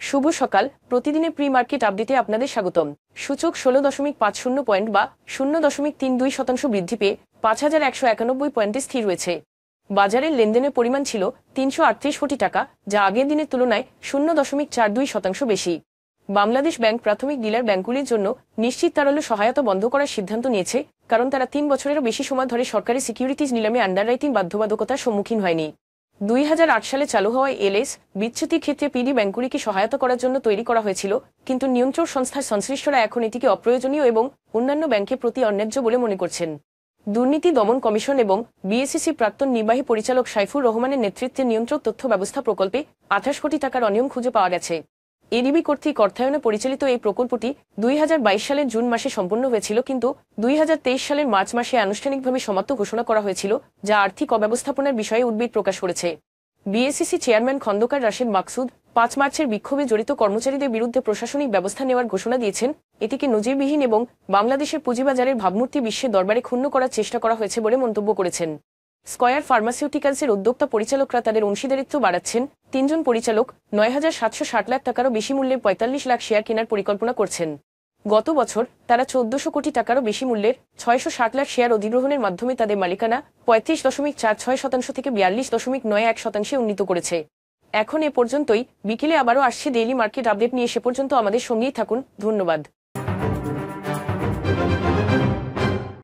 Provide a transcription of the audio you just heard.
শুভ সকাল। প্রতিদিনের pre market আপডেটে আপনাদের স্বাগতম। সূচক 16.50 পয়েন্ট বা 0.32% বৃদ্ধি পেয়ে 5,191 পয়েন্টে স্থির রয়েছে। বাজারের লেনদেনের পরিমাণ ছিল 338 কোটি টাকা, যা আগের দিনের তুলনায় 0.42% বেশি। বাংলাদেশ ব্যাংক প্রাথমিক ডিলার ব্যাংকগুলির জন্য নিশ্চিত তারল্য সহায়তা বন্ধ করার সিদ্ধান্ত নিয়েছে, কারণ তারা 3 বছরেরও বেশি সময় ধরে সরকারি সিকিউরিটিজ নিলামে আন্ডাররাইটিং বাধ্যবাধকতার সম্মুখীন হয়নি। 2008 সালে চালু হওয়া এলএস বিচ্যুতির ক্ষেত্রে পিডি ব্যাংকগুলিকে সহায়তা করার জন্য তৈরি করা হয়েছিল, কিন্তু নিয়ন্ত্রক সংস্থার সংশ্লিষ্টরা এখন এটিকে অপ্রয়োজনীয় এবং অন্যান্য ব্যাংকের প্রতি অন্যায্য বলে মনে করছেন। দুর্নীতি দমন কমিশন এবং বিএসইসি প্রাক্তন নির্বাহী পরিচালক সাইফুর রহমানের নেতৃত্বে নিয়ন্ত্রক তথ্য ব্যবস্থা প্রকল্পে 28 কোটি টাকার অনিয়ম খুঁজে পাওয়া গেছে। এডিবি কর্তৃক অর্থায়নে পরিচালিত এই প্রকল্পটি 2022 সালের জুন মাসে সম্পন্ন হয়েছিল, কিন্তু 2023 সালের মার্চ মাসে আনুষ্ঠানিকভাবে সমাপ্ত ঘোষণা করা হয়েছিল, যা আর্থিক অব্যবস্থাপনার বিষয়ে উদ্বেগ প্রকাশ করেছে। বিএসইসি চেয়ারম্যান খন্দকার রাশেদ মাকসুদ 5 মার্চের বিক্ষোভে জড়িত কর্মচারীদের বিরুদ্ধে প্রশাসনিক ব্যবস্থা নেওয়ার ঘোষণা দিয়েছেন। এটিকে নজিরবিহীন এবং বাংলাদেশের পুঁজিবাজারের ভাবমূর্তি বিশ্বের দরবারে ক্ষুণ্ণ করার চেষ্টা করা হয়েছে বলে মন্তব্য করেছেন। স্কয়ার ফার্মাসিউটিক্যালসের উদ্যোক্তা পরিচালকরা তাদের অংশীদারিত্ব বাড়াচ্ছেন। 3 জন পরিচালক 9,760 লাখ টাকারও বেশি মূল্যের 45 লাখ শেয়ার কেনার পরিকল্পনা করছেন। গত বছর তারা 1400 কোটি টাকারও বেশি মূল্যের 660 লাখ শেয়ার অধিগ্রহণের মাধ্যমে তাদের মালিকানা 35.46% থেকে 42.91% উন্নীত করেছে। এখন এ পর্যন্তই। বিকেলে আবারও আসছে ডেইলি মার্কেট আপডেট নিয়ে। সে পর্যন্ত আমাদের সঙ্গেই থাকুন। ধন্যবাদ।